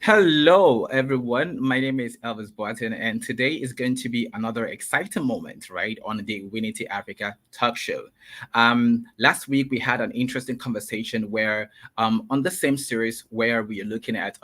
Hello, everyone. My name is Elvis Boatin, and today is going to be another exciting moment, right, on the Winity Africa talk show. Last week we had an interesting conversation where, on the same series, where we are looking at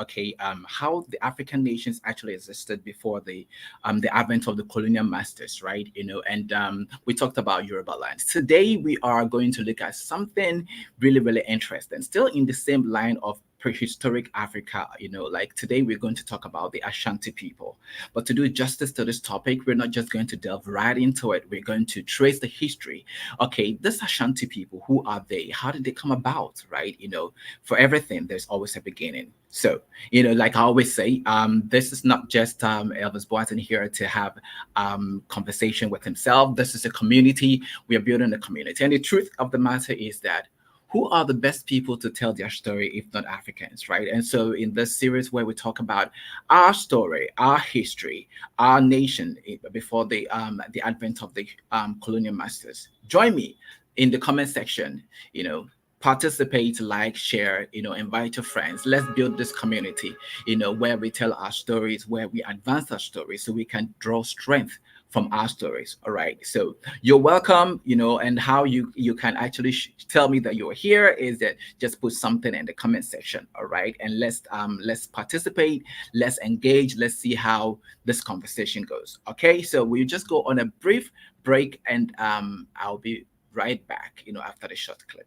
how the African nations actually existed before the advent of the colonial masters, right? And we talked about Yoruba land. Today we are going to look at something really interesting, still in the same line of prehistoric Africa. Like today we're going to talk about the Ashanti people. But to do justice to this topic, we're not just going to delve right into it. We're going to trace the history. Okay, this Ashanti people, who are they? How did they come about, right? For everything, there's always a beginning. So, like I always say, this is not just Elvis Boatin here to have conversation with himself. This is a community. We are building a community. And the truth of the matter is that who are the best people to tell their story if not Africans, right? And so in this series where we talk about our story, our history, our nation before the advent of the colonial masters, join me in the comment section. You know, participate, like, share. Invite your friends. Let's build this community. Where we tell our stories, where we advance our stories, so we can draw strength from our stories. All right. So you're welcome. And how you can actually tell me that you're here is that just put something in the comment section. All right. And let's participate. Let's engage. Let's see how this conversation goes. Okay. So we'll just go on a brief break, and I'll be right back. After the short clip.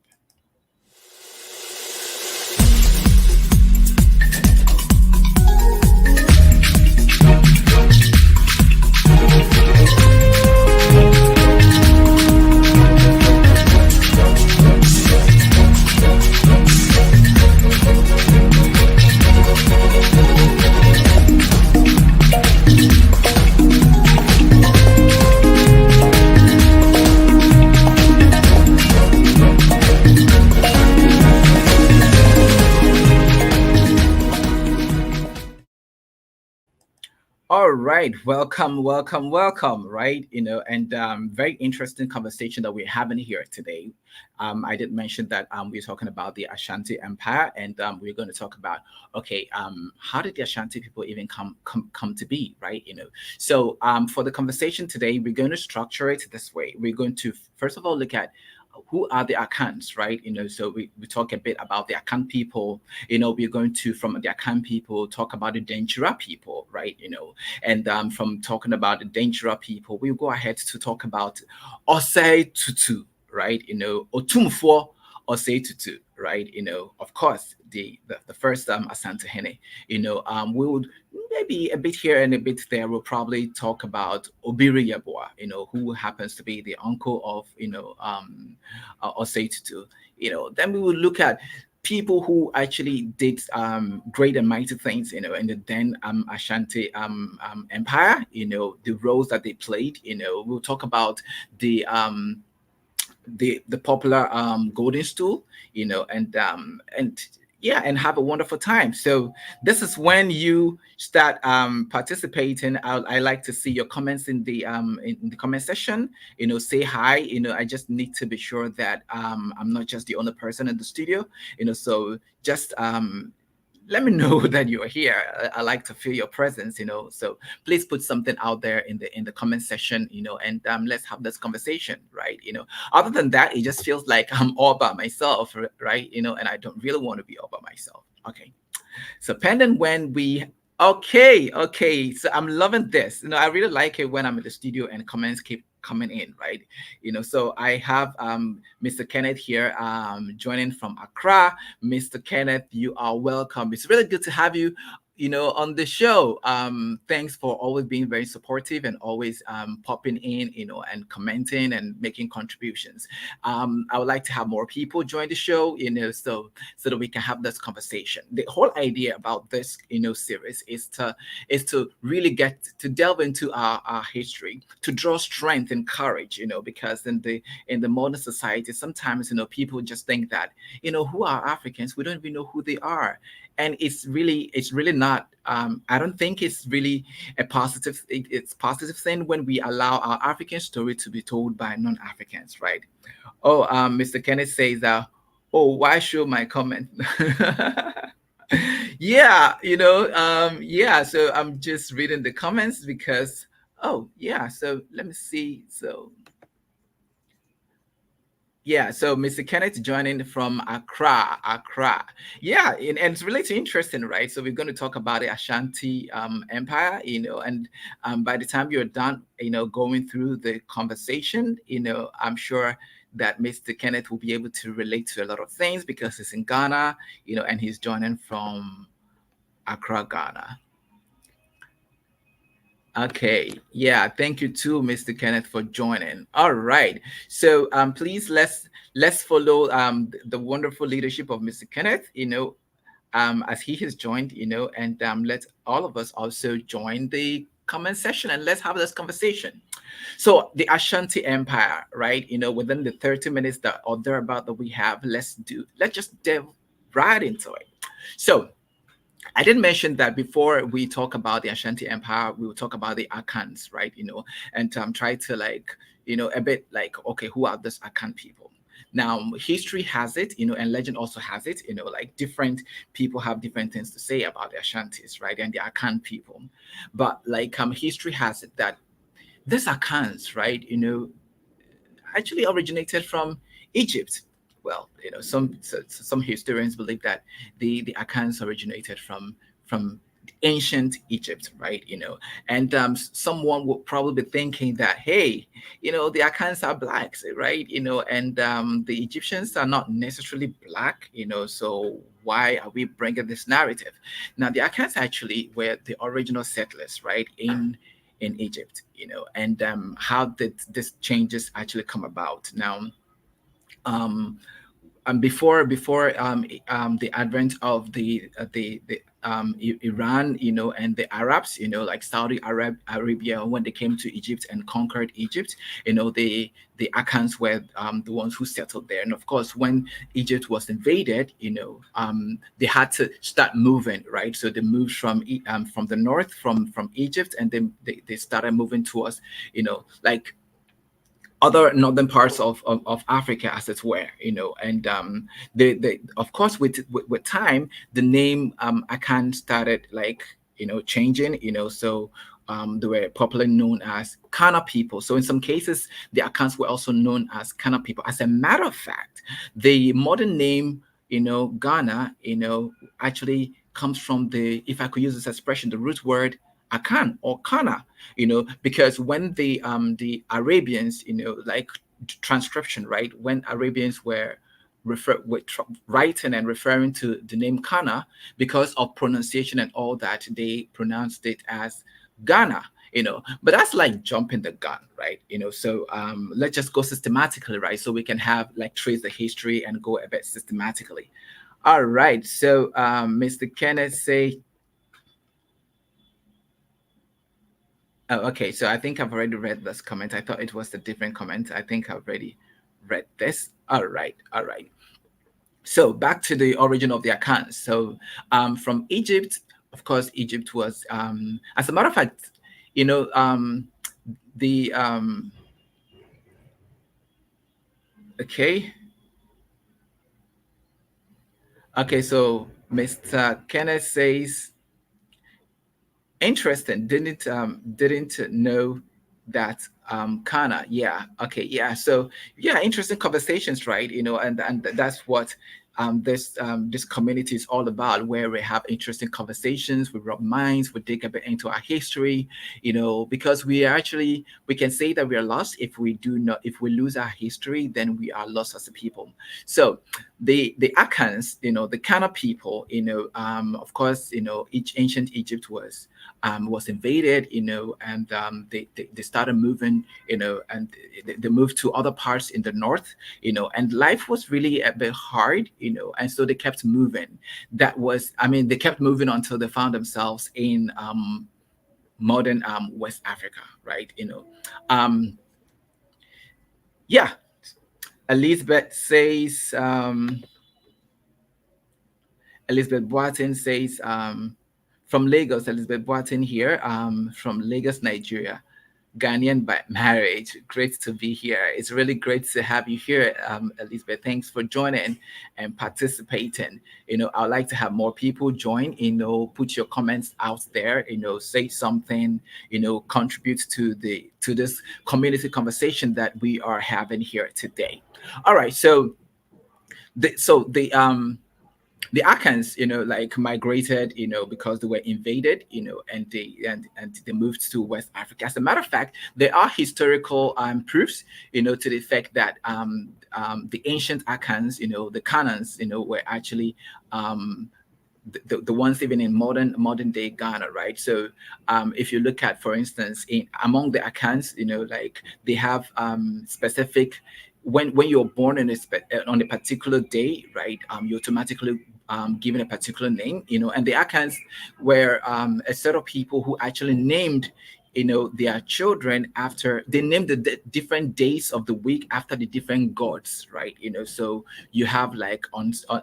All right, welcome. Right, and very interesting conversation that we're having here today. I did mention that we're talking about the Ashanti Empire, and we're going to talk about how did the Ashanti people even come to be, right? So for the conversation today, we're going to structure it this way. We're going to first of all look at who are the Akans, right? So we talk a bit about the Akan people. We're going to, from the Akan people, talk about the Denchiras people, right? And from talking about the Denchiras people, we'll go ahead to talk about Osei Tutu, right? Otumfo Osei Tutu, right? Of course, the first Asantehene. We would maybe a bit here and a bit there. We'll probably talk about Obiri Yabua, who happens to be the uncle of Osei Tutu. Then we will look at people who actually did great and mighty things, in the then Ashanti Empire, the roles that they played. We'll talk about the popular Golden Stool, and yeah, and have a wonderful time. So this is when you start participating. I like to see your comments in the comment section. Say hi. I just need to be sure that I'm not just the only person in the studio. So just let me know that you're here. I like to feel your presence. So please put something out there in the comment section. And let's have this conversation, right? Other than that, it just feels like I'm all by myself, right? And I don't really want to be all by myself. Okay. So pending when we okay. So I'm loving this. I really like it when I'm in the studio and comments keep coming in, right? So I have Mr. Kenneth here joining from Accra. Mr. Kenneth, you are welcome. It's really good to have you on the show. Thanks for always being very supportive and always popping in, and commenting and making contributions. I would like to have more people join the show, so that we can have this conversation. The whole idea about this, series is to really get to delve into our history, to draw strength and courage, because in the modern society, sometimes people just think that, who are Africans? We don't even know who they are, and it's really not. I don't think it's really a positive. It's positive thing when we allow our African story to be told by non-Africans, right? Oh, Mr. Kenneth says that. Oh, why show my comment? Yeah, yeah, so I'm just reading the comments because, oh, yeah, so let me see. So, yeah, so Mr. Kenneth joining from Accra, Accra. Yeah, and it's really interesting, right? So we're going to talk about the Ashanti Empire, and by the time you're done, going through the conversation, I'm sure that Mr. Kenneth will be able to relate to a lot of things because he's in Ghana, and he's joining from Accra, Ghana. Okay. Yeah. Thank you too, Mr. Kenneth, for joining. All right. So please let's follow the wonderful leadership of Mr. Kenneth, as he has joined, and let all of us also join the comment session and let's have this conversation. So the Ashanti Empire, right? Within the 30 minutes that or thereabout that we have, let's just delve right into it. So I did mention that before we talk about the Ashanti Empire, we will talk about the Akans, right? And try to like, a bit like, okay, who are these Akan people? Now, history has it, and legend also has it, like different people have different things to say about the Ashantis, right? And the Akan people. But like history has it that these Akans, right, actually originated from Egypt. Well, some historians believe that the Akans originated from ancient Egypt, right? And someone would probably be thinking that, hey, the Akans are blacks, right? And the Egyptians are not necessarily black, so why are we bringing this narrative? Now, the Akans actually were the original settlers, right, in Egypt, and how did this changes actually come about? Now, um, before the advent of the Iran, and the Arabs, like Arabia, when they came to Egypt and conquered Egypt, the Akans were the ones who settled there. And of course, when Egypt was invaded, they had to start moving, right? So they moved from the north, from Egypt, and then they started moving towards, like other northern parts of Africa, as it were, and they of course with time the name Akan started like changing, so they were popularly known as Kaana people. So in some cases, the Akans were also known as Kaana people. As a matter of fact, the modern name, Ghana, actually comes from if I could use this expression, the root word Akan or Kana, because when the Arabians, like transcription, right? When Arabians were writing and referring to the name Kana, because of pronunciation and all that, they pronounced it as Ghana. But that's like jumping the gun, right? So let's just go systematically, right? So we can have like trace the history and go a bit systematically. All right. So Mr. Kenneth say, oh, okay. So I think I've already read this comment. I thought it was a different comment. I think I've already read this. All right. All right. So back to the origin of the Akans. So from Egypt, of course, Egypt was, as a matter of fact, the okay, okay. So Mr. Kenneth says, interesting. Didn't know that Kaana. Yeah. Okay. Yeah. So yeah, interesting conversations, right? And that's what this community is all about, where we have interesting conversations, we rub minds, we dig a bit into our history, because we can say that we are lost if we lose our history, then we are lost as a people. So the Akans, the Kaana people, of course, each ancient Egypt was invaded, and they started moving, and they moved to other parts in the north, and life was really a bit hard, and so they kept moving. I mean, they kept moving until they found themselves in modern West Africa, right? Um, yeah, Elizabeth says, Elizabeth Boatin says, from Lagos, Elizabeth Boatin here, from Lagos, Nigeria. Ghanaian by marriage. Great to be here. It's really great to have you here, Elizabeth. Thanks for joining and participating. I'd like to have more people join. Put your comments out there. Say something. Contribute to this community conversation that we are having here today. All right. So the Akans, like migrated, because they were invaded, and they moved to West Africa. As a matter of fact, there are historical proofs, to the effect that the ancient Akans, the Kaanans, were actually the ones even in modern day Ghana, right? So if you look at, for instance, in among the Akans, like they have specific when you're born on a particular day, right? You automatically given a particular name, and the Akans were a set of people who actually named their children after they named the different days of the week after the different gods, right? So you have like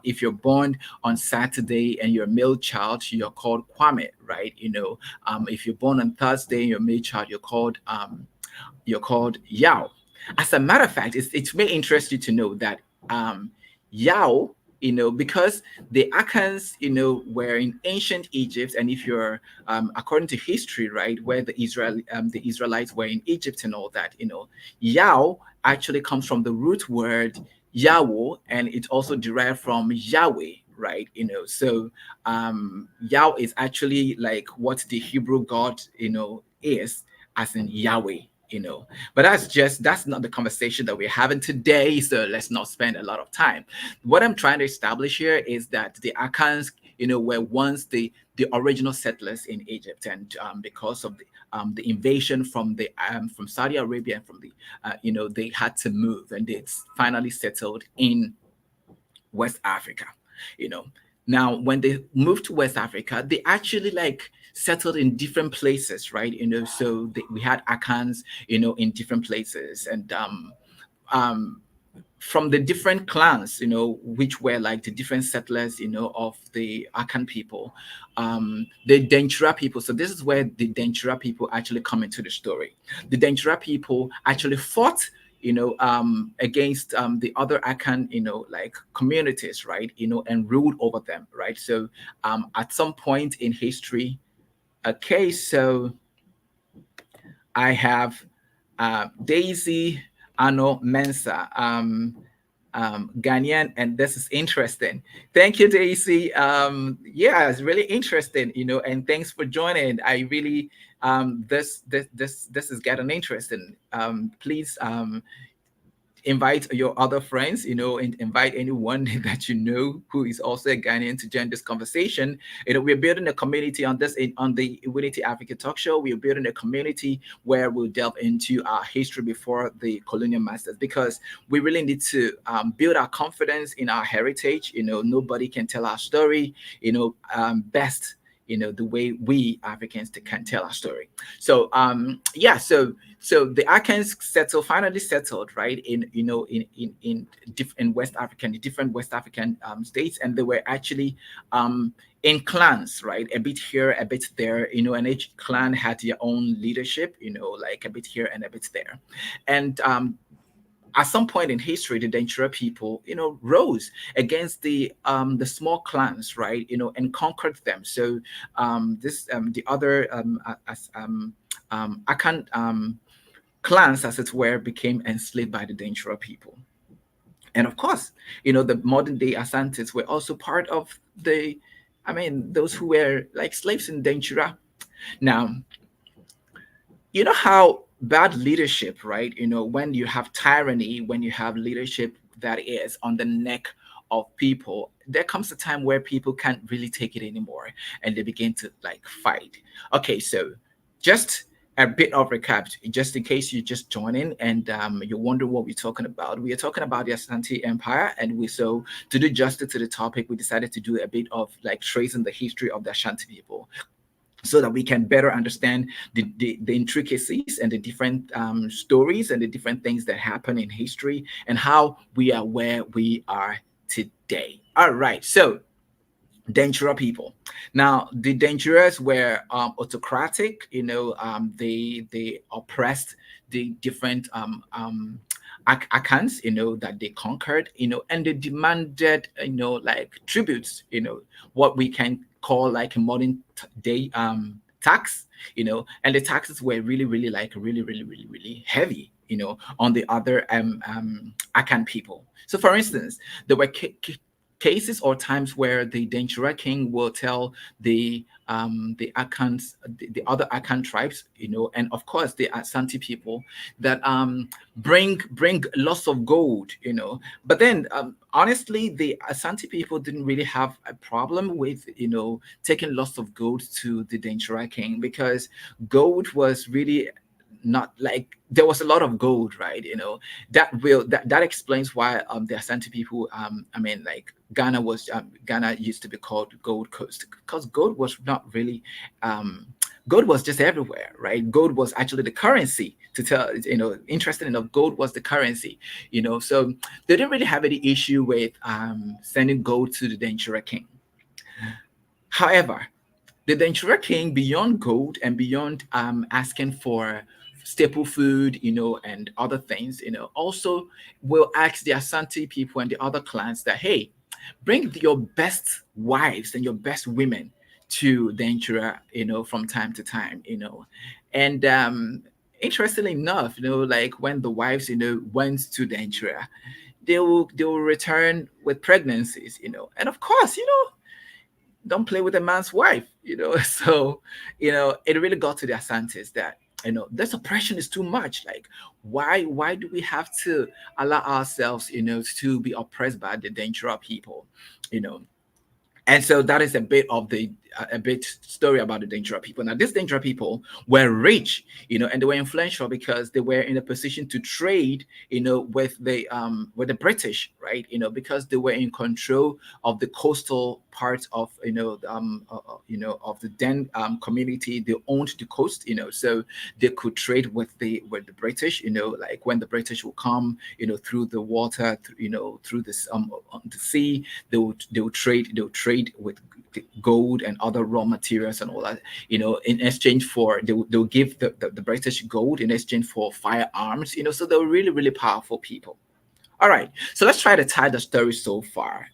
if you're born on Saturday and you're a male child, you're called Kwame, right? If you're born on Thursday and you're a male child, you're called Yao. As a matter of fact, it may interest you to know that Yao, because the Akans, were in ancient Egypt, and if you're according to history, right, where the Israelites were in Egypt and all that, Yao actually comes from the root word Yahweh, and it also derived from Yahweh, right? So Yao is actually like what the Hebrew God, is, as in Yahweh. But that's not the conversation that we're having today, so let's not spend a lot of time. What I'm trying to establish here is that the Akans, were once the original settlers in Egypt, and because of the invasion from Saudi Arabia and from they had to move, and it's finally settled in West Africa. You know, Now when they moved to West Africa, they actually like settled in different places, right? So we had Akans, in different places, and um, from the different clans, which were like the different settlers, of the Akan people, the Denchira people. So this is where the Denchira people actually come into the story. The Denchira people actually fought, against the other Akan, like communities, right? And ruled over them, right? So at some point in history, okay, so I have Daisy Ano Mensa. Ghanaian, and this is interesting. Thank you, Daisy. Yeah, it's really interesting, and thanks for joining. I really this is getting interesting. Please invite your other friends, and invite anyone that you know who is also a Ghanaian to join this conversation. We're building a community on on the Unity Africa Talk Show. We're building a community where we'll delve into our history before the colonial masters, because we really need to build our confidence in our heritage. Nobody can tell our story, best, the way we Africans can tell our story. So yeah, so the Akans finally settled, right, in West Africa, in the different West African states, and they were actually in clans, right, a bit here, a bit there, and each clan had their own leadership, like a bit here and a bit there, and at some point in history, the Denchira people, rose against the small clans, right, and conquered them. So this the other Akan clans, as it were, became enslaved by the Denchira people. And of course, the modern day Asantes were also part of those who were like slaves in Denchira. Now, how bad leadership, right? When you have tyranny, when you have leadership that is on the neck of people, there comes a time where people can't really take it anymore, and they begin to like fight. Okay, so just a bit of recap, just in case you just join in and you wonder what we're talking about. We are talking about the Asante Empire, and to do justice to the topic, we decided to do a bit of like tracing the history of the Ashanti people, so that we can better understand the intricacies and the different stories and the different things that happen in history, and how we are where we are today. All right. So Denchira people. Now, the Denchiras were autocratic. They oppressed the different Akans, that they conquered, and they demanded, like tributes, what we can call like a modern day tax, and the taxes were really, really like really, really, really, really heavy, on the other Akan people. So, for instance, there were cases or times where the Denchira king will tell the Akans, the other Akan tribes, and of course the Asante people, that bring lots of gold, But then, honestly, the Asante people didn't really have a problem with, taking lots of gold to the Denchira king, because gold was really not like, there was a lot of gold, right? That explains why the Asante people, I mean, like Ghana used to be called Gold Coast, because gold was not really, gold was just everywhere, right? Gold was actually the currency, to tell, interesting enough, gold was the currency, so they didn't really have any issue with sending gold to the Denchira king. However, the Denchira king, beyond gold and beyond asking for staple food, and other things, also will ask the Asante people and the other clans that, hey, bring your best wives and your best women to Denchira, from time to time, And interestingly enough, like when the wives, went to Denchira, they will return with pregnancies, And of course, don't play with a man's wife, So, it really got to the Asantes that, this oppression is too much. Like, why do we have to allow ourselves, to be oppressed by the Denchira people, you know? And so that is a bit of the a bit story about the Denchira people. Now, these Denchira people were rich, and they were influential because they were in a position to trade, with the British, right? Because they were in control of the coastal part of, of the Den community. They owned the coast, so they could trade with the British, like when the British will come, through the water, through this the sea, they would trade with gold and other raw materials and all that, in exchange for, they'll give the British gold in exchange for firearms, so they were really, really powerful people. All right, so let's try to tie the story so far.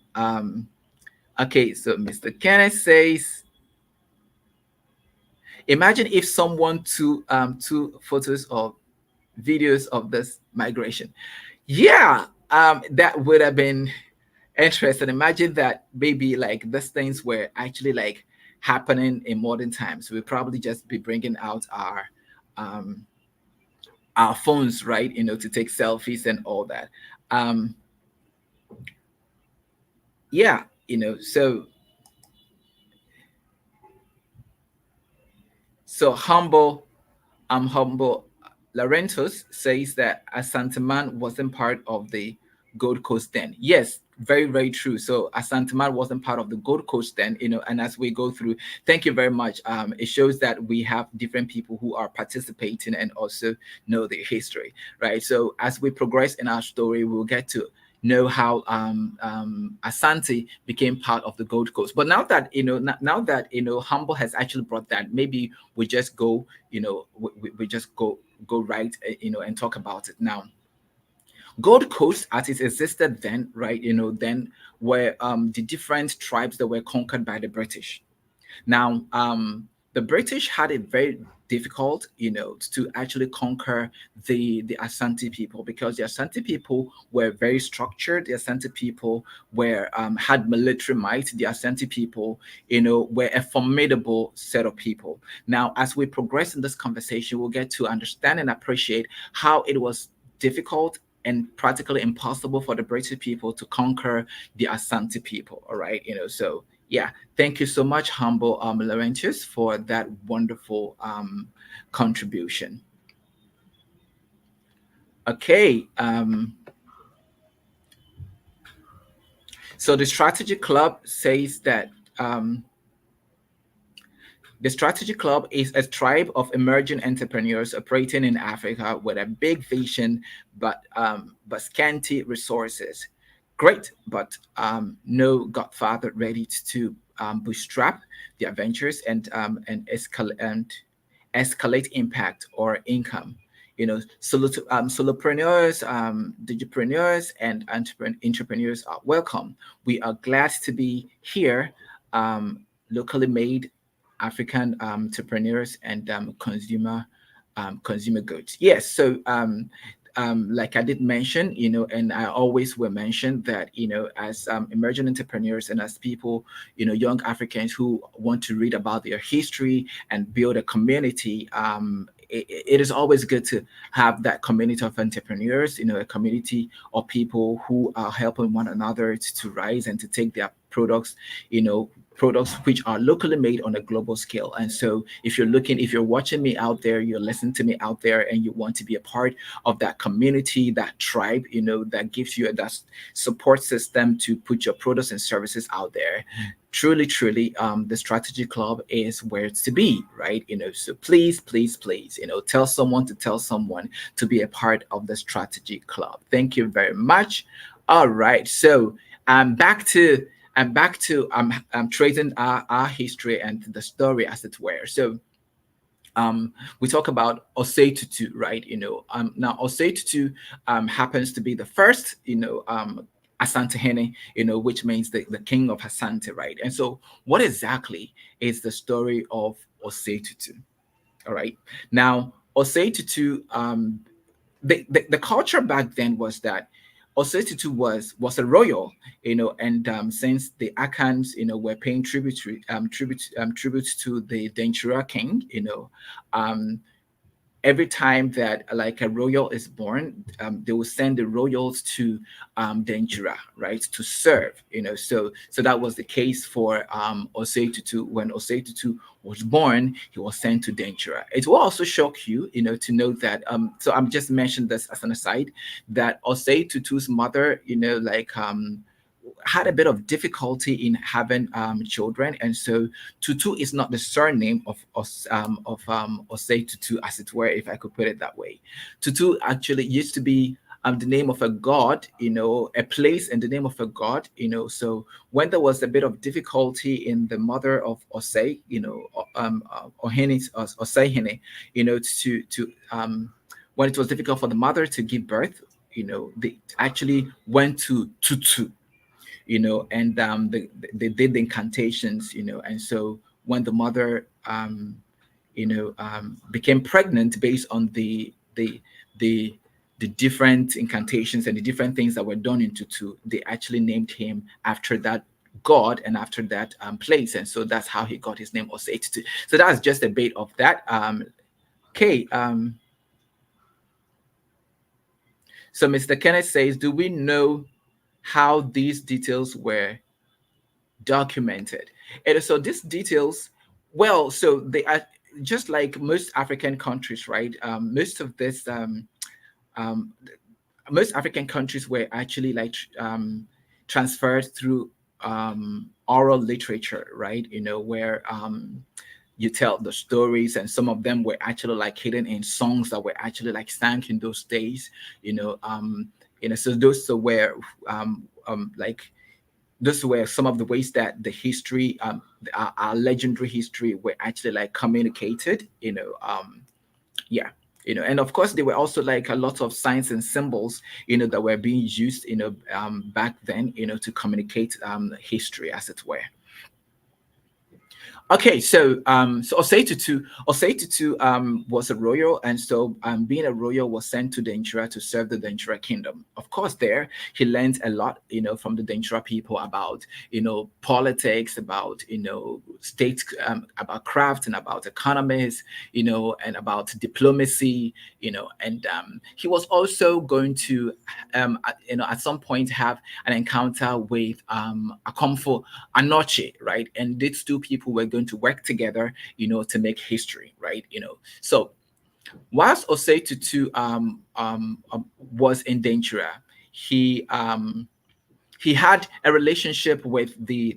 Okay, so Mr. Kenneth says, imagine if someone took photos or videos of this migration. Yeah, that would have been interesting. Imagine that maybe like these things were actually like happening in modern times. We'll probably just be bringing out um, our phones, right? To take selfies and all that. Um, yeah, so humble Laurentus says that Asanteman wasn't part of the Gold Coast then. Yes, very, very true. So Asanteman wasn't part of the Gold Coast then, and as we go through, thank you very much. It shows that we have different people who are participating and also know their history, right? So as we progress in our story, we'll get to know how Asante became part of the Gold Coast. But now that now that Humble has actually brought that, maybe we just go, we just go right, and talk about it now. Gold Coast, as it existed then, right, then were the different tribes that were conquered by the British. Now, the British had it very difficult, to actually conquer the Asante people, because the Asante people were very structured. The Asante people were had military might. The Asante people, were a formidable set of people. Now, as we progress in this conversation, we'll get to understand and appreciate how it was difficult and practically impossible for the British people to conquer the Asante people. All right, so yeah, thank you so much, Humble Laurentius, for that wonderful contribution. Okay, so the Strategy Club says that the Strategy Club is a tribe of emerging entrepreneurs operating in Africa with a big vision but scanty resources. great, but no godfather ready to bootstrap the adventures and escalate impact or income. Solopreneurs, digipreneurs, and entrepreneurs are welcome. We are glad to be here. Um, Locally made African entrepreneurs and consumer goods. Yes, so like I did mention, and I always will mention that, as emerging entrepreneurs and as people, young Africans who want to read about their history and build a community, it is always good to have that community of entrepreneurs, a community of people who are helping one another to rise and to take their you know, products which are locally made on a global scale. And so if you're watching me out there, you're listening to me out there, and you want to be a part of that community, that tribe, that gives you that support system to put your products and services out there, truly, the Strategy Club is where it's to be, right? So please, tell someone to tell someone to be a part of the Strategy Club. Thank you very much. All right, so I'm tracing our history and the story, as it were. So we talk about Osei Tutu, right? Now Osei Tutu happens to be the first, Asantehene, which means the king of Asante, right? And so, what exactly is the story of Osei Tutu? All right. Now, Osei Tutu, the culture back then was that Osei Tutu was a royal, and since the Akans, were paying tribute to the Denchiras king, um, every time that like a royal is born, they will send the royals to Denchira, right, to serve. So that was the case for Osei Tutu. When Osei Tutu was born, he was sent to Denchira. It will also shock you, to know that. So I'm just mentioned this as an aside, that Osei Tutu's mother, had a bit of difficulty in having children, and so Tutu is not the surname of Osei Tutu, as it were, if I could put it that way. Tutu actually used to be the name of a god, a place and the name of a god, So when there was a bit of difficulty in the mother of Osei, Osei, when it was difficult for the mother to give birth, they actually went to Tutu, and they did the incantations, and so when the mother, became pregnant based on the the different incantations and the different things that were done in Tutu, they actually named him after that god and after that place, and so that's how he got his name, Osei Tutu. So that's just a bit of that. Okay. So Mr. Kenneth says, do we know how these details were documented? And so these details, well, so they are just like most African countries, right? Um, most African countries were actually like transferred through oral literature, right? Where you tell the stories, and some of them were actually like hidden in songs that were actually like sang in those days, so those were like those were some of the ways that the history, our legendary history, were actually like communicated. Yeah. And of course there were also like a lot of signs and symbols, that were being used, back then, to communicate history, as it were. Okay, so Osei Tutu was a royal, and so being a royal was sent to Denchira to serve the Denchira kingdom. Of course, there he learned a lot, from the Denchira people about, politics, about, state, about craft, and about economies, and about diplomacy, and he was also going to, at some point have an encounter with Okomfo, Anokye, right? And these two people were going to work together, to make history, right? So whilst Osei Tutu was in Denchira, he had a relationship with the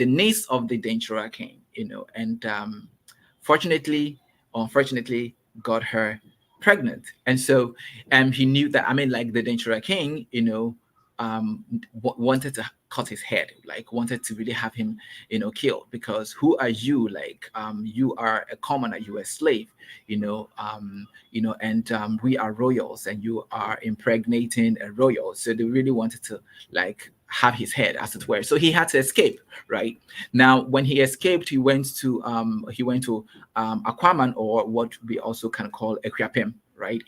niece of the Denchira king, and fortunately, unfortunately, got her pregnant, and so he knew that, I mean, like the Denchira king, wanted to cut his head, like wanted to really have him, killed, because who are you? Like, you are a commoner, you are a slave, and we are royals, and you are impregnating a royal. So they really wanted to like have his head, as it were. So he had to escape, right? Now, when he escaped, he went to Aquaman, or what we also can call Equiapem, right?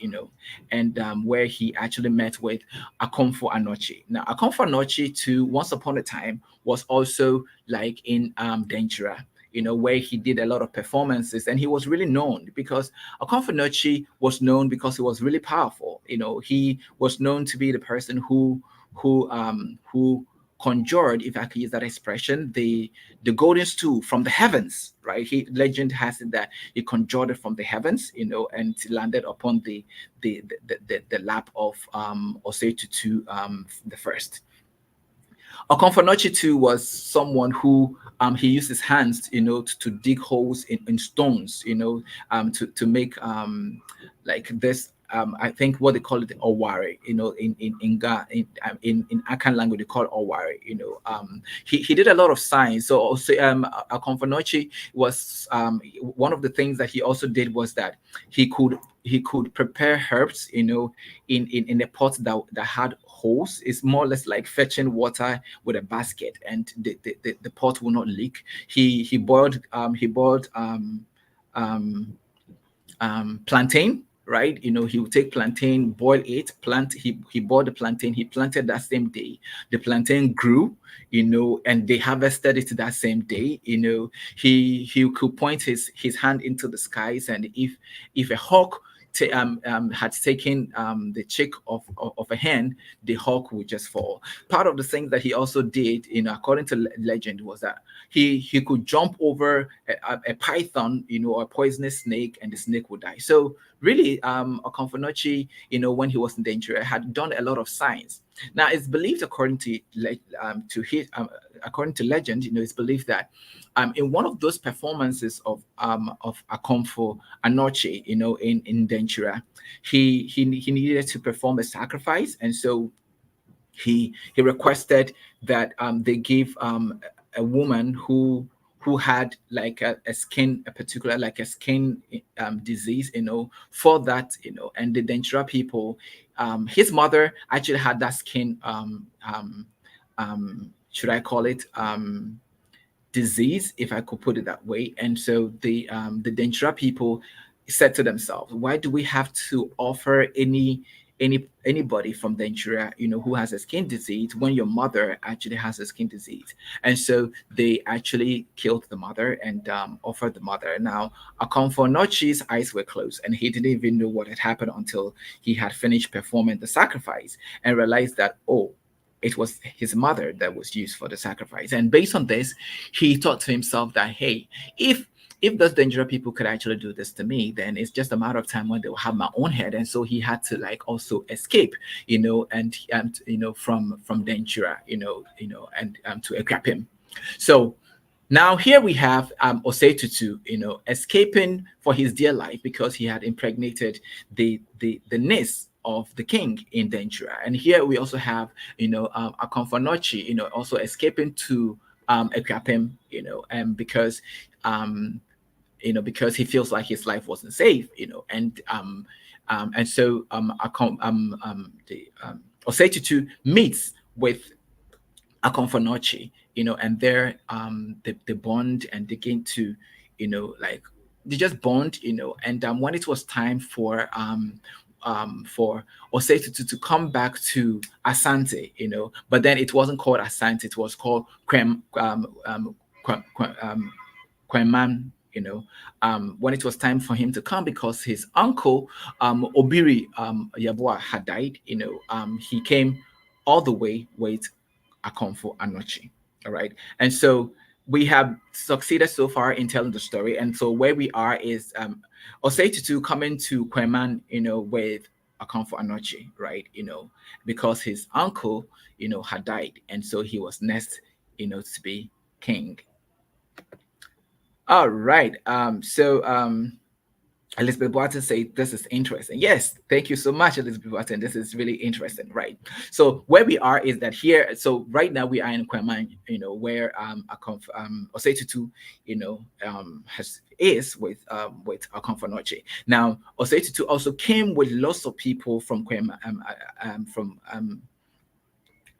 And where he actually met with Okomfo Anokye. Now, Okomfo Anokye too, once upon a time, was also like in Denchiras, where he did a lot of performances, and he was really known because Okomfo Anokye was known because he was really powerful. He was known to be the person who conjured, if I could use that expression, the golden stool from the heavens, right? Legend has it that he conjured it from the heavens, and landed upon the lap of Osei Tutu the first. Okomfo too was someone who he used his hands, to dig holes in stones, to make like this. I think what they call it oware, in Akan language they call it oware. He did a lot of science. So also Okomfo was one of the things that he also did was that he could prepare herbs, in a pot that had holes. It's more or less like fetching water with a basket, and the pot will not leak. He boiled plantain, right? He would take plantain, boil it, he boiled the plantain, he planted that same day. The plantain grew, and they harvested it that same day. He could point his hand into the skies, and if a hawk had taken the chick of a hen, the hawk would just fall. Part of the things that he also did, according to legend, was that he could jump over a python, or a poisonous snake, and the snake would die. So really, Okomfo, when he was in danger, had done a lot of science. Now, it's believed, according to legend, it's believed that in one of those performances of Okomfo Anokye, in Denchiras, he needed to perform a sacrifice, and so he requested that they give a woman who had like a particular like a skin disease, for that, and the Denchiras people, his mother actually had that skin, should I call it, disease, if I could put it that way. And so the Denchiras people said to themselves, why do we have to offer anybody from Denchiras, who has a skin disease, when your mother actually has a skin disease? And so they actually killed the mother and offered the mother. Now, Okomfo Anokye's eyes were closed, and he didn't even know what had happened until he had finished performing the sacrifice and realized that, oh, it was his mother that was used for the sacrifice. And based on this, he thought to himself that, hey, if those Denchiras people could actually do this to me, then it's just a matter of time when they will have my own head. And so he had to like also escape, and from Denchiras, and to equip him. So now here we have Osei Tutu, escaping for his dear life because he had impregnated the niece of the king in Denchiras. And here we also have, Okomfo Anokye, also escaping to equip him, because because he feels like his life wasn't safe, and so Osei Tutu meets with Okomfo Anokye, and there they bond and they begin to, like they just bond, and when it was time for Osei Tutu to come back to Asante, but then it wasn't called Asante, it was called Kweman, when it was time for him to come because his uncle, Obiri Yabua, had died, he came all the way with Okomfo Anokye. All right. And so we have succeeded so far in telling the story. And so where we are is Osei Tutu coming to Kweman, with Okomfo Anokye, right? Because his uncle, had died. And so he was next, to be king. All right. Elizabeth Barton say this is interesting. Yes, thank you so much, Elizabeth Barton. This is really interesting, right? So where we are is that here. So right now we are in Kwemang, where Osei Tutu, has is with Okomfo Noche. Now Osei Tutu also came with lots of people from Kwemang, from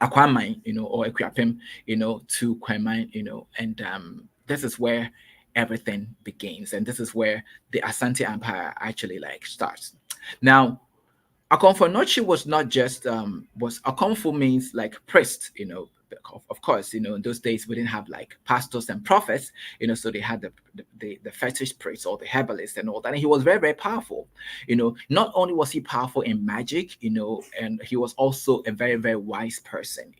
Aquaman, or Equiapem, to Kwemang, and this is where everything begins, and this is where the Asante Empire actually like starts. Now, Okomfo Nochi was not just was Okomfo means like priest, of course, in those days we didn't have like pastors and prophets, so they had the fetish priests or the herbalists and all that. And he was very, very powerful. Not only was he powerful in magic, and he was also a very, very wise person,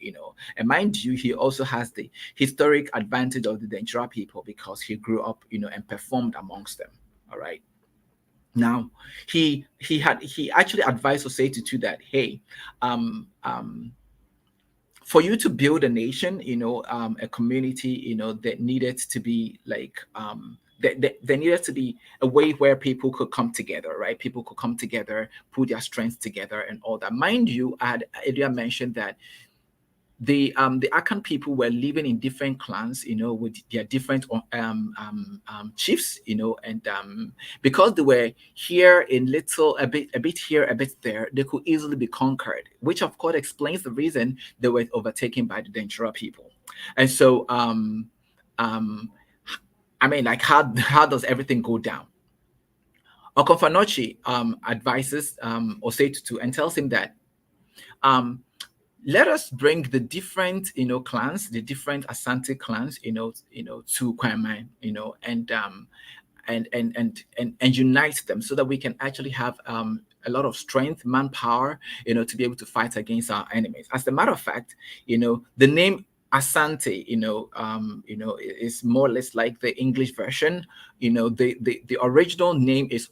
And mind you, he also has the historic advantage of the Denchiras people because he grew up, and performed amongst them. All right. Now, he actually advised Osei Tutu that, hey, um, um, for you to build a nation, a community, that needed to be like there needed to be a way where people could come together, right? People could come together, put their strengths together, and all that. Mind you, I had earlier mentioned that the Akan people were living in different clans, with their different chiefs, and because they were here in a bit here, a bit there, they could easily be conquered, which of course explains the reason they were overtaken by the Denchiras people. And so, um, I mean, like how does everything go down? Okomfo advises Osei Tutu and tells him that um, let us bring the different clans, the different Asante clans, to Kwame, and unite them so that we can actually have a lot of strength, manpower, to be able to fight against our enemies. As a matter of fact, the name Asante, is more or less like the English version. The original name is,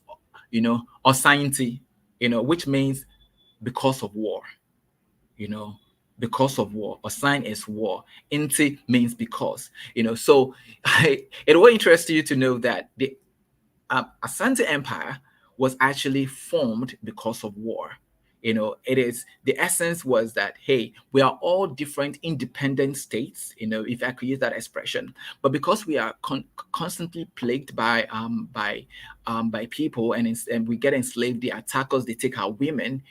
Asante, which means because of war, you know, because of war. A sign is war. Inti means because, So it will interest you to know that the Asante Empire was actually formed because of war. It is the essence was that, hey, we are all different independent states, if I could use that expression, but because we are constantly plagued by people, and we get enslaved, they attack us, they take our women,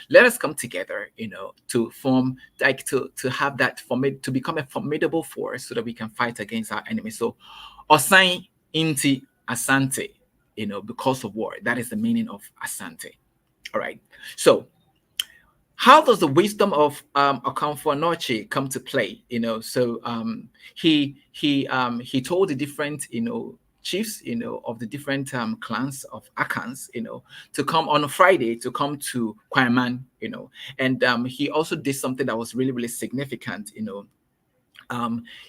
let us come together, to form, like, to have that to become a formidable force so that we can fight against our enemies. So Osai Inti Asante, because of war. That is the meaning of Asante. All right. So, how does the wisdom of Okomfo Noche come to play? He told the different chiefs of the different clans of Akans to come on a Friday to come to Kwaiman, and he also did something that was really, really significant.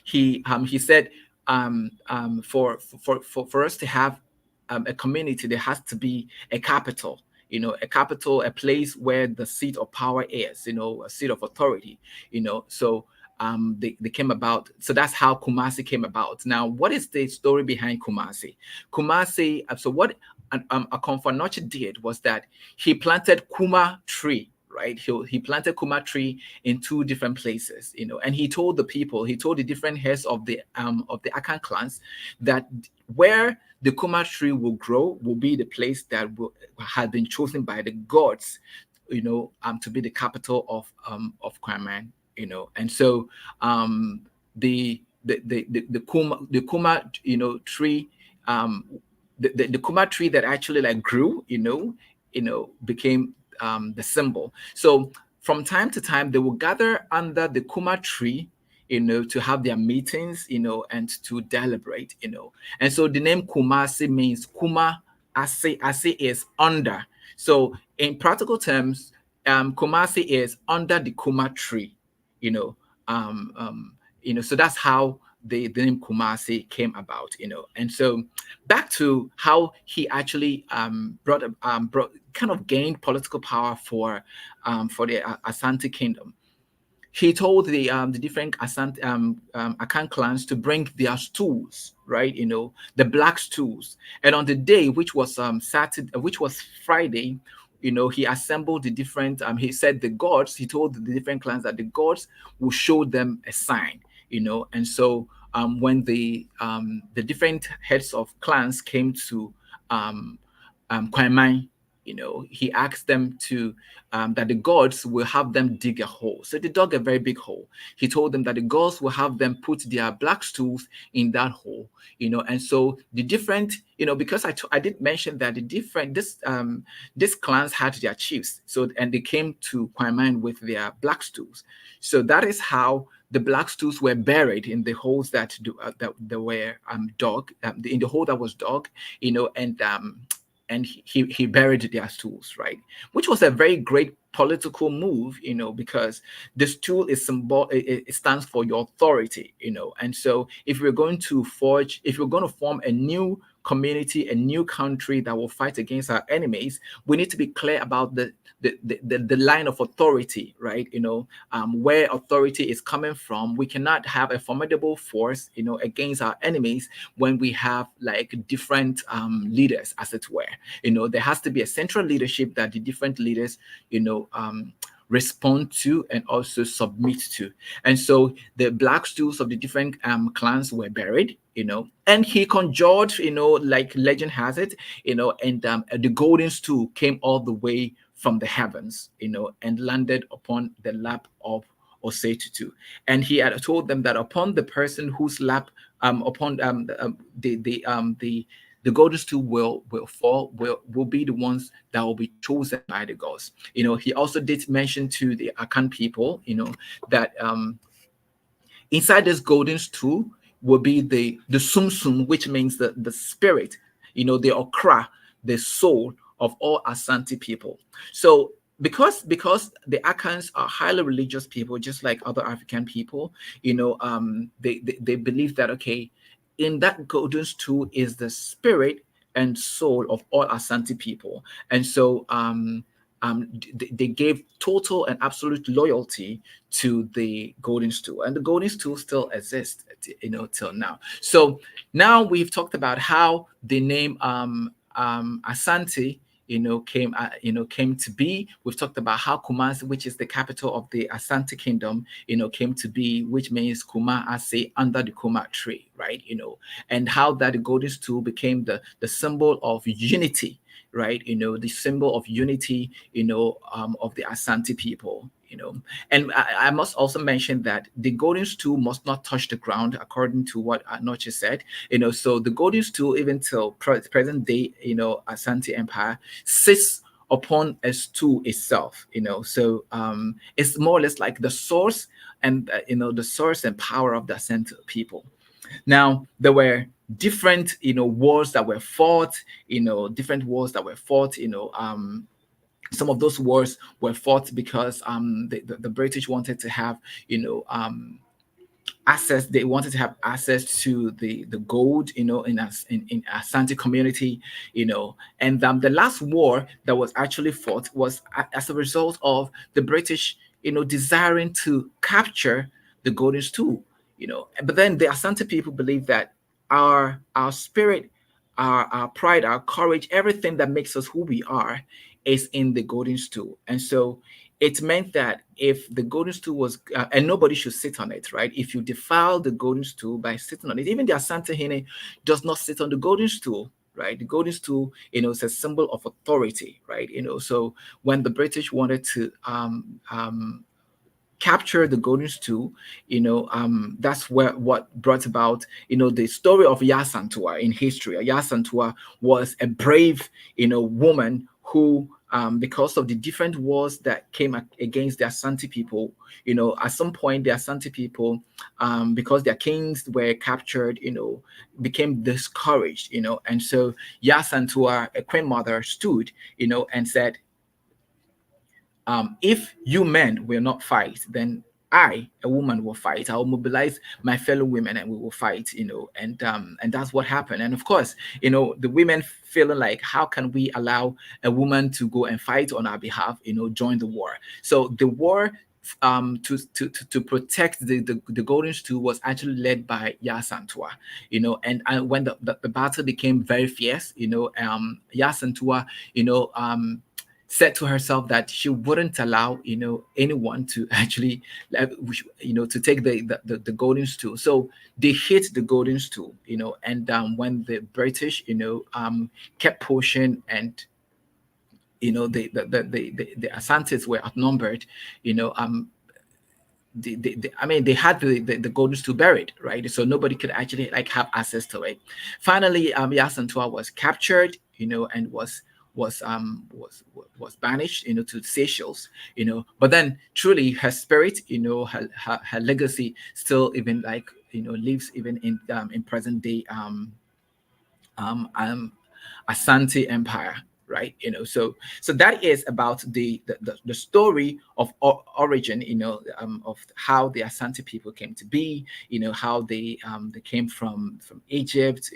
He said, for us to have a community, there has to be a capital, a capital, a place where the seat of power is, a seat of authority, so they came about. So that's how Kumasi came about. Now, what is the story behind Kumasi? Kumasi, so what Okomfo Noche did was that he planted Kuma tree, right? He planted Kuma tree in two different places, and he told the people, he told the different heads of the Akan clans that where the Kuma tree will grow will be the place that had been chosen by the gods, to be the capital of Kwaiman, and so the Kuma tree, the Kuma tree that actually like grew, became the symbol. So from time to time, they will gather under the Kuma tree, to have their meetings, and to deliberate, And so the name Kumasi means Kuma Ase. Ase is under. So in practical terms, Kumasi is under the Kuma tree, you know. Um, um, so that's how the name Kumasi came about, And so back to how he actually brought kind of gained political power for the Asante Kingdom. he told the different Akan clans to bring their stools, right? The black stools. And on the day, which was Saturday, which was Friday, he assembled the different. He said the gods. He told the different clans that the gods will show them a sign. And so when the different heads of clans came to um, Kwaiman, he asked them to that the gods will have them dig a hole. So they dug a very big hole. He told them that the gods will have them put their black stools in that hole. And so the different, because I did mention that the different this clans had their chiefs. So and they came to Kwaiman with their black stools. So that is how the black stools were buried in the holes that were dug, in the hole that was dug, and he buried their stools, right? Which was a very great political move, because the stool is symbol. It stands for your authority, And so, if we're going to form a new community, a new country that will fight against our enemies, we need to be clear about the line of authority, right? Where authority is coming from. We cannot have a formidable force, against our enemies when we have like different leaders, as it were. There has to be a central leadership that the different leaders, respond to and also submit to. And so the black stools of the different clans were buried, and he conjured, like legend has it, and the golden stool came all the way from the heavens, and landed upon the lap of Osei Tutu. And he had told them that upon the person whose lap, upon the golden stool will fall, will be the ones that will be chosen by the gods. He also did mention to the Akan people, that inside this golden stool will be the sum sum, which means the spirit, the okra, the soul of all Asante people. So because the Akans are highly religious people, just like other African people, they believe that, okay, in that golden stool is the spirit and soul of all Asante people. And so they gave total and absolute loyalty to the golden stool, and the golden stool still exists, till now. So now we've talked about how the name Asante, came to be. We've talked about how Kumasi, which is the capital of the Asante Kingdom, came to be, which means Kumasi, under the Kuma tree, right? And how that the golden stool became the symbol of unity, right? The symbol of unity, of the Asante people. And I must also mention that the golden stool must not touch the ground, according to what Anokye said. So the golden stool, even till present day, Asante Empire sits upon a stool itself. So it's more or less like the source and the source and power of the Asante people. Now there were different wars that were fought, different wars that were fought, some of those wars were fought because the British wanted to have access. They wanted to have access to the gold, in Asante community, and the last war that was actually fought was as a result of the British, desiring to capture the golden stool, But then the Asante people believe that our spirit, our pride, our courage, everything that makes us who we are, is in the golden stool. And so it meant that if the golden stool was, and nobody should sit on it, right? If you defile the golden stool by sitting on it, even the Asantehene does not sit on the golden stool, right? The golden stool, is a symbol of authority, right? So when the British wanted to capture the golden stool, that's what brought about, the story of Yasantua in history. Yasantua was a brave, woman who, because of the different wars that came against the Asante people, at some point the Asante people, because their kings were captured, became discouraged, and so Yasantua, a queen mother, stood, and said, if you men will not fight, then I, a woman, will fight. I will mobilize my fellow women and we will fight, and that's what happened. And of course, the women feeling like, how can we allow a woman to go and fight on our behalf, join the war? So the war to protect the Golden Stool was actually led by Yasantua, and when the battle became very fierce, Yasantua, said to herself that she wouldn't allow anyone to actually to take the Golden Stool. So they hit the Golden Stool, and when the British kept pushing, and the Asantes were outnumbered, you know I mean, they had the Golden Stool buried, right? So nobody could actually like have access to it. Finally, Yasantua was captured, and was banished, to Seychelles, But then, truly, her spirit, her legacy still even like lives even in present day um Asante Empire, right? So that is about the story of origin, of how the Asante people came to be, how they came from Egypt,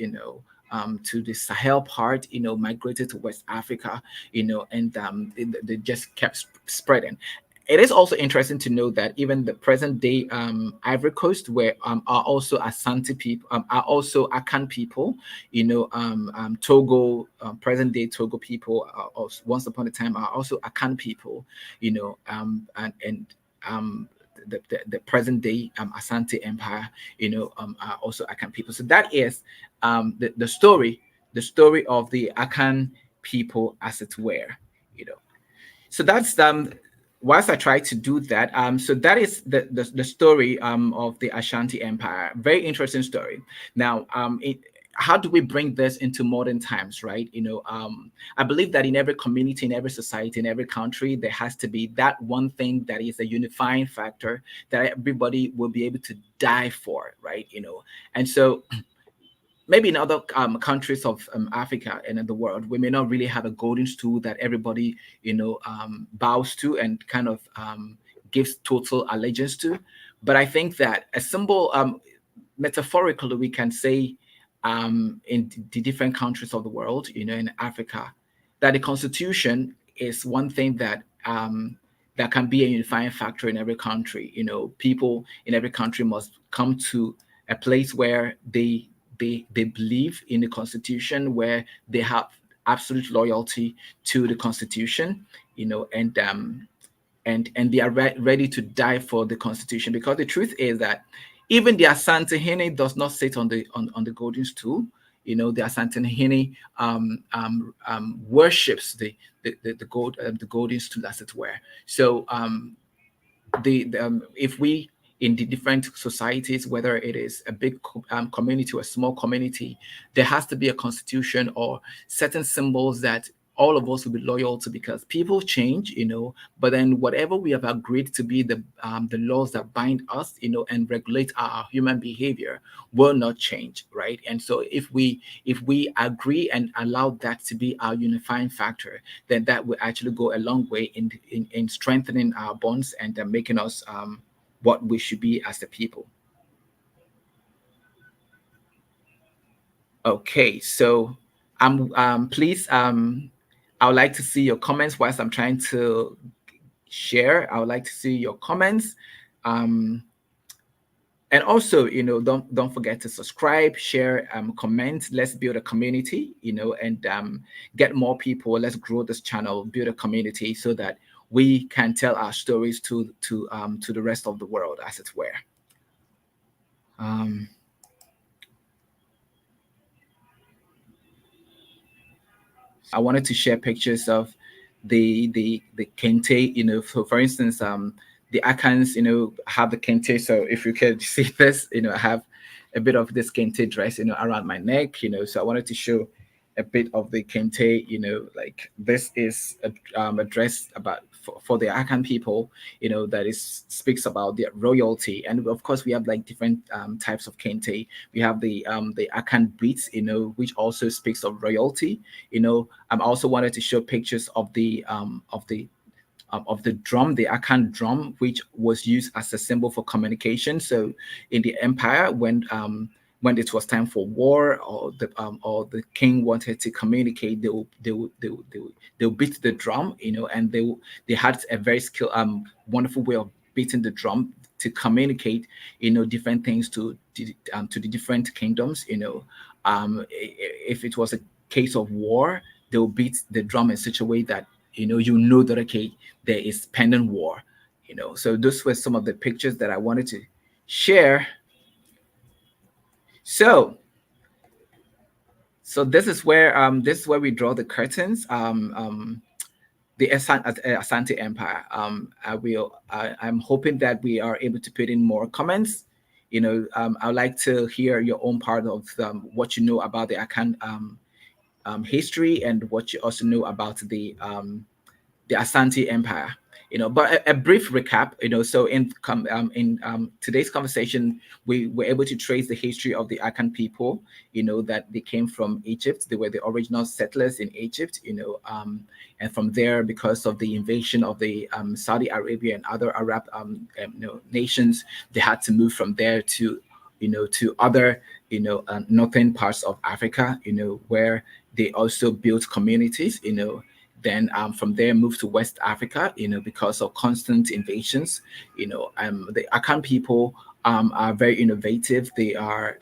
to the Sahel part, migrated to West Africa, and they just kept spreading. It is also interesting to know that even the present day Ivory Coast, where are also Asante people, are also Akan people, Togo, present day Togo people, also, once upon a time, are also Akan people, and the present day Asante Empire, are also Akan people. So that is the story of the Akan people, as it were, you know. So that's whilst I try to do that, so that is the story of the Ashanti Empire. Very interesting story. Now, how do we bring this into modern times, right? I believe that in every community, in every society, in every country, there has to be that one thing that is a unifying factor that everybody will be able to die for, right? And so maybe in other countries of Africa and in the world, we may not really have a golden stool that everybody, bows to and kind of gives total allegiance to. But I think that a symbol, metaphorically, we can say, in the different countries of the world, in Africa, that the Constitution is one thing that can be a unifying factor in every country. People in every country must come to a place where they believe in the Constitution, where they have absolute loyalty to the Constitution, and they are ready to die for the Constitution. Because the truth is that even the Asantehene does not sit on the Golden Stool. The Asantehene worships the Golden Stool, as it were. So if we in the different societies, whether it is a big community or a small community, there has to be a constitution or certain symbols that all of us will be loyal to, because people change, but then whatever we have agreed to be the laws that bind us, and regulate our human behavior will not change, right? And so if we agree and allow that to be our unifying factor, then that will actually go a long way in strengthening our bonds and making us what we should be as the people. Okay, so please, I would like to see your comments whilst I'm trying to share. I would like to see your comments. And also, don't forget to subscribe, share, comment. Let's build a community, and get more people. Let's grow this channel, build a community, so that we can tell our stories to the rest of the world, as it were. Um, I wanted to share pictures of the kente. For instance, the Akans, have the kente. So if you can see this, I have a bit of this kente dress, around my neck. So I wanted to show a bit of the kente. Like this is a dress about for the Akan people. That is speaks about their royalty, and of course we have like different types of kente. We have the Akan beads, which also speaks of royalty. I also wanted to show pictures of the drum, the Akan drum, which was used as a symbol for communication. So in the empire, when it was time for war, or the king wanted to communicate, they'll beat the drum, and they had a very wonderful way of beating the drum to communicate, different things to the different kingdoms. If it was a case of war, they'll beat the drum in such a way that that okay, there is pending war. So those were some of the pictures that I wanted to share. So this is where we draw the curtains. The Asante Empire. I'm hoping that we are able to put in more comments. I'd like to hear your own part of what you know about the Akan history, and what you also know about the Asante Empire. But a brief recap. So in today's conversation, we were able to trace the history of the Akan people. That they came from Egypt. They were the original settlers in Egypt. And from there, because of the invasion of the Saudi Arabia and other Arab nations, they had to move from there to other northern parts of Africa. Where they also built communities. Then from there moved to West Africa, because of constant invasions. The Akan people are very innovative. They are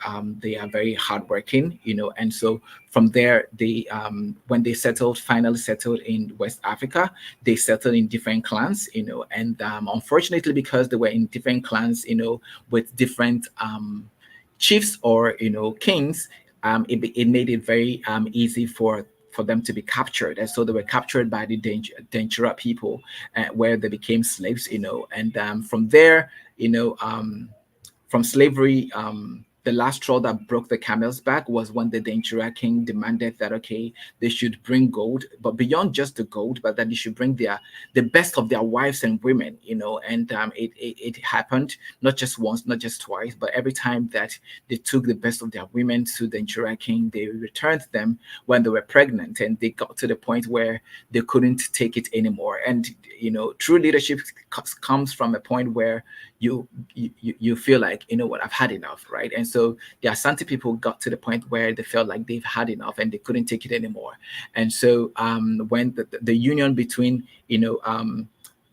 very hardworking, and so from there when they finally settled in West Africa, they settled in different clans, and unfortunately, because they were in different clans, with different chiefs or kings, it made it very easy for them to be captured. And so they were captured by the Denchiras people, where they became slaves, and from there, from slavery, the last straw that broke the camel's back was when the Denchiras king demanded that, okay, they should bring gold, but beyond just the gold, but that they should bring the best of their wives and women, and it happened not just once, not just twice, but every time that they took the best of their women to the Denchiras king, they returned them when they were pregnant, and they got to the point where they couldn't take it anymore. And true leadership comes from a point where you feel like, what, I've had enough, right? And so the Asante people got to the point where they felt like they've had enough and they couldn't take it anymore. And so when the union between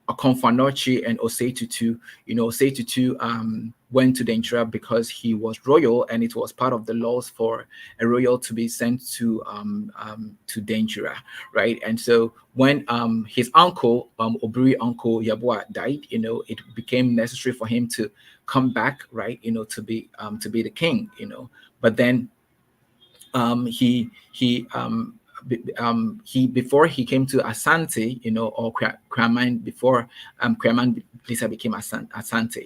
Okomfo and Osei Tutu, Osei Tutu went to Denkyeras because he was royal, and it was part of the laws for a royal to be sent to Denkyeras, right? And so when his uncle, Obiri uncle Yabua died, it became necessary for him to come back, right? To be the king, But then he before he came to Asante, or Kraman, before Kraman Lisa became Asante,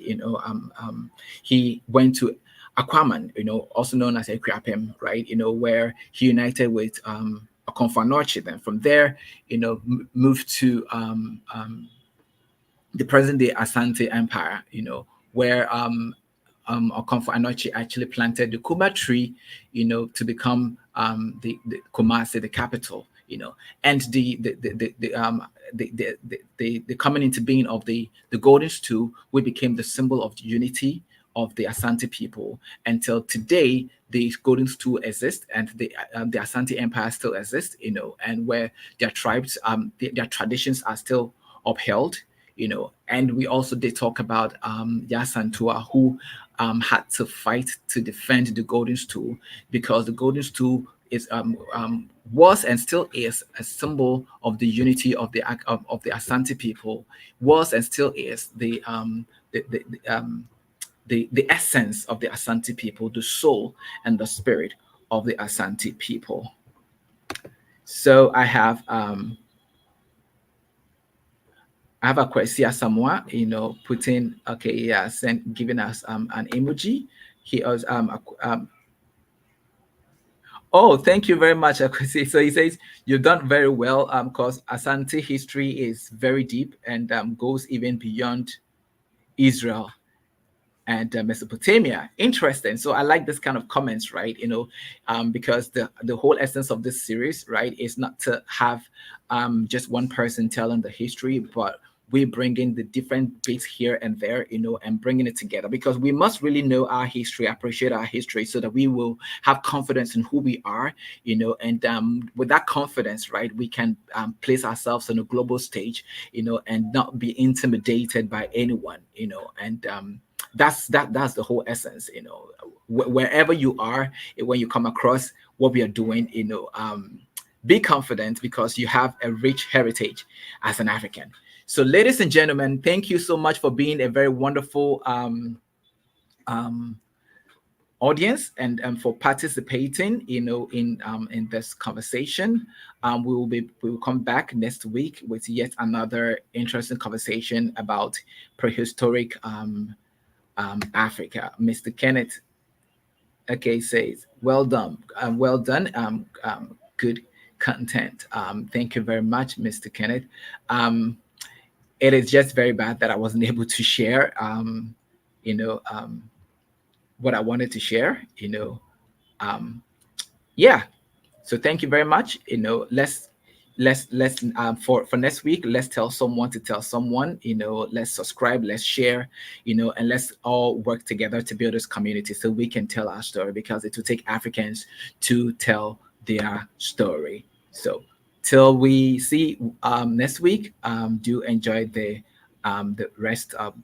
he went to Aquaman, also known as Ekrapem, right? Where he united with Okomfo. Then from there, moved to the present day Asante Empire, where Okomfo actually planted the Kuma tree, to become the Kumasi, the capital, and the coming into being of the Golden Stool, which became the symbol of the unity of the Asante people. Until today, the Golden Stool exists, and the Asante Empire still exists, and where their tribes, their traditions are still upheld, and we also did talk about Yasantua, who had to fight to defend the Golden Stool, because the Golden Stool is was and still is a symbol of the unity of the Asante people, was and still is the essence of the Asante people, the soul and the spirit of the Asante people. So I have a question, Samoa, putting, okay, yeah, giving us an emoji. He was oh, thank you very much, Akwesi. So he says you've done very well, because Asante history is very deep and goes even beyond Israel and Mesopotamia. Interesting. So I like this kind of comments, right? Because the whole essence of this series, right, is not to have just one person telling the history, but we bring in the different bits here and there, and bringing it together, because we must really know our history, appreciate our history, so that we will have confidence in who we are, and with that confidence, right, we can place ourselves on a global stage, and not be intimidated by anyone, and that's the whole essence, wherever you are, when you come across what we are doing, be confident, because you have a rich heritage as an African. So, ladies and gentlemen, thank you so much for being a very wonderful um, audience, and for participating, in this conversation. We will come back next week with yet another interesting conversation about prehistoric Africa. Mr. Kenneth, okay, says, well done, well done, good content. Thank you very much, Mr. Kenneth. Um, it is just very bad that I wasn't able to share, you know, um, what I wanted to share. Um, yeah. So thank you very much. Let's for next week. Let's tell someone to tell someone. Let's subscribe. Let's share. And let's all work together to build this community so we can tell our story, because it will take Africans to tell their story. So till we see next week, do enjoy the rest of